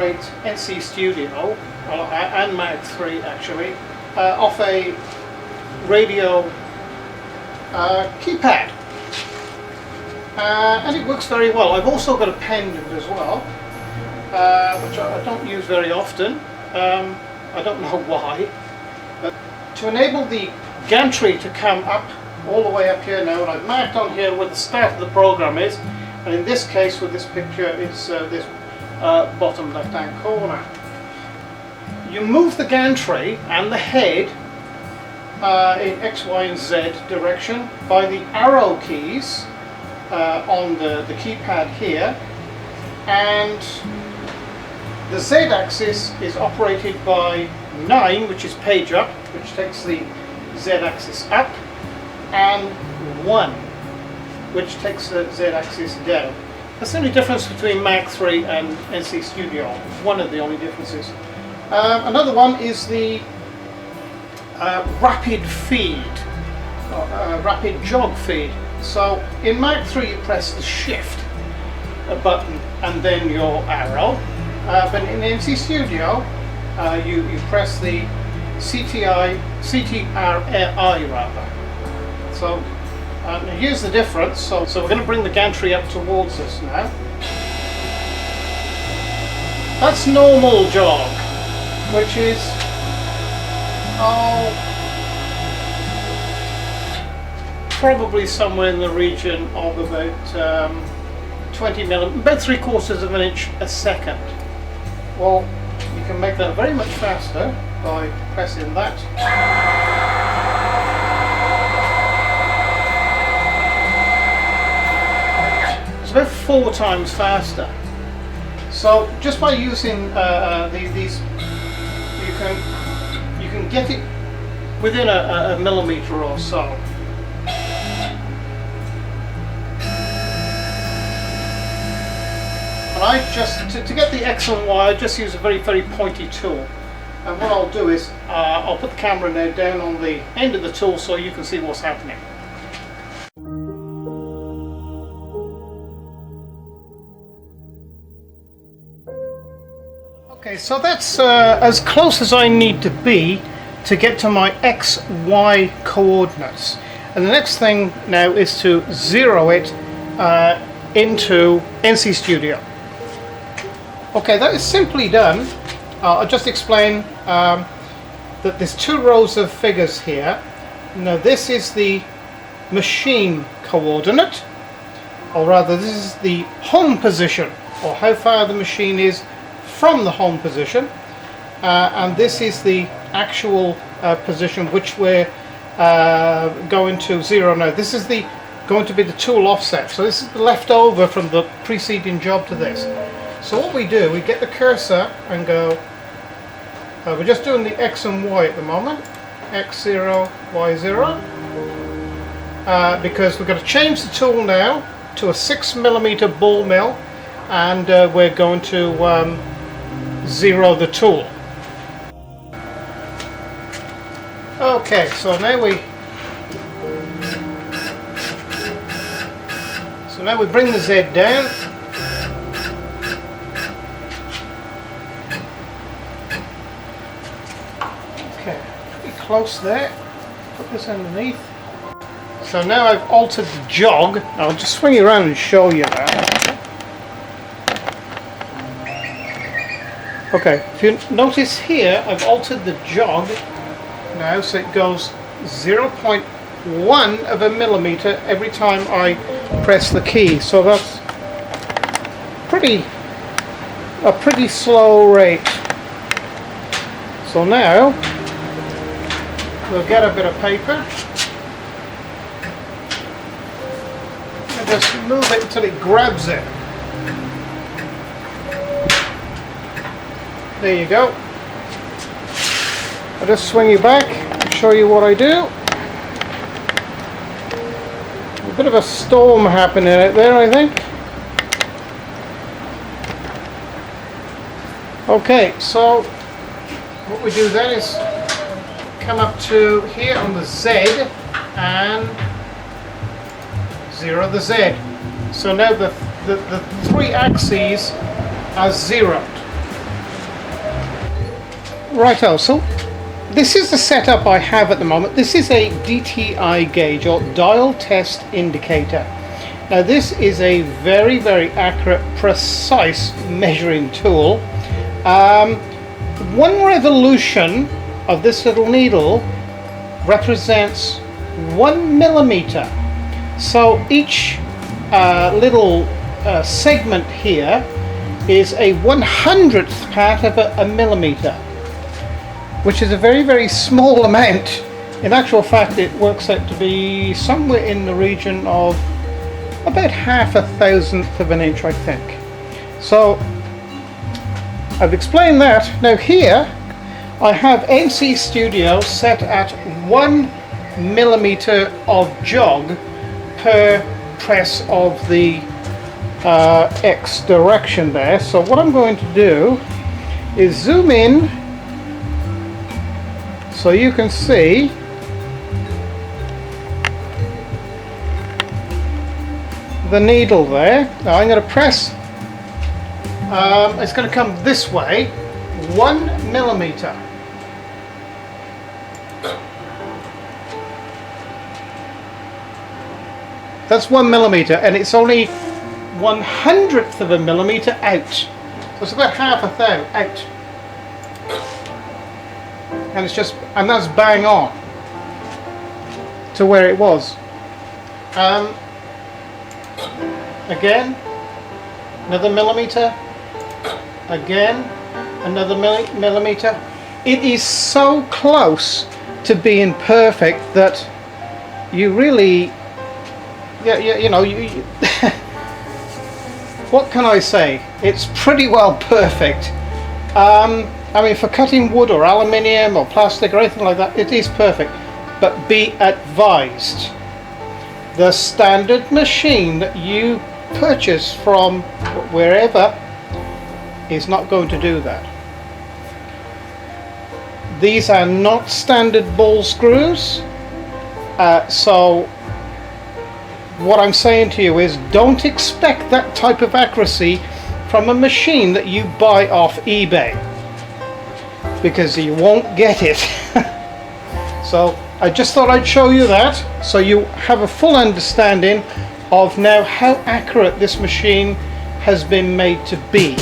operate NC Studio and Mag 3 actually off a radio keypad, and it works very well. I've also got a pendant as well, which I don't use very often. I don't know why, but to enable the gantry to come up all the way up here now, and I've marked on here where the start of the program is, and in this case with this picture it's this bottom left hand corner. You move the gantry and the head in X, Y and Z direction by the arrow keys on the keypad here, and the Z axis is operated by 9, which is page up, which takes the Z axis up, and 1, which takes the Z axis down. That's the only difference between Mag 3 and NC Studio. One of the only differences. Another one is the rapid feed, rapid jog feed. So in Mag 3 you press the shift button and then your arrow, but in NC Studio you press the CTRI rather. So here's the difference. So we're going to bring the gantry up towards us now. That's normal jog, which is probably somewhere in the region of about 20 millimeters, about 3/4 of an inch a second. Well, you can make that very much faster by pressing that. It's about 4 times faster. So just by using these, you can get it within a millimeter or so. And I just to get the X and Y, I just use a very pointy tool. And what I'll do is I'll put the camera now down on the end of the tool so you can see what's happening. Okay, so that's as close as I need to be to get to my X-Y coordinates. And the next thing now is to zero it into NC Studio. Okay, that is simply done. I'll just explain that there's 2 rows of figures here. Now this is the machine coordinate, or rather this is the home position, or how far the machine is from the home position, and this is the actual position which we're going to zero now. This is going to be the tool offset, so this is the leftover from the preceding job to this. So what we do, we get the cursor and go, we're just doing the X and Y at the moment, X0, Y0, because we're going to change the tool now to a 6mm ball mill, and we're going to zero the tool. Okay, so now we bring the Z down. Okay, pretty close there. Put this underneath. So now I've altered the jog. I'll just swing it around and show you that. Okay, if you notice here, I've altered the jog now, so it goes 0.1 of a millimeter every time I press the key. So that's a pretty slow rate. So now we'll get a bit of paper and just move it until it grabs it. There you go. I'll just swing you back and show you what I do. A bit of a storm happening out there, I think. Okay, so what we do then is come up to here on the Z and zero the Z. So now the 3 axes are zeroed. Righto, so this is the setup I have at the moment. This is a DTI gauge, or dial test indicator. Now this is a very, very accurate, precise measuring tool. One revolution of this little needle represents 1 millimeter. So each little segment here is a 100th part of a millimeter, which is a very, very small amount. In actual fact, it works out to be somewhere in the region of about 1/1000th of an inch, I think. So I've explained that. Now here I have NC Studio set at 1 millimeter of jog per press of the X direction there. So what I'm going to do is zoom in so you can see the needle there. Now I'm going to press, it's going to come this way, 1 millimeter. That's 1 millimeter, and it's only 100th of a millimeter out. So it's about half a thou out. And it's just, and that's bang on to where it was. Again, another millimeter. Again, another millimeter. It is so close to being perfect that you really, you know, what can I say? It's pretty well perfect. I mean, for cutting wood or aluminium or plastic or anything like that, it is perfect. But be advised, the standard machine that you purchase from wherever is not going to do that. These are not standard ball screws, so what I'm saying to you is, don't expect that type of accuracy from a machine that you buy off eBay, because you won't get it. So I just thought I'd show you that, so you have a full understanding of now how accurate this machine has been made to be.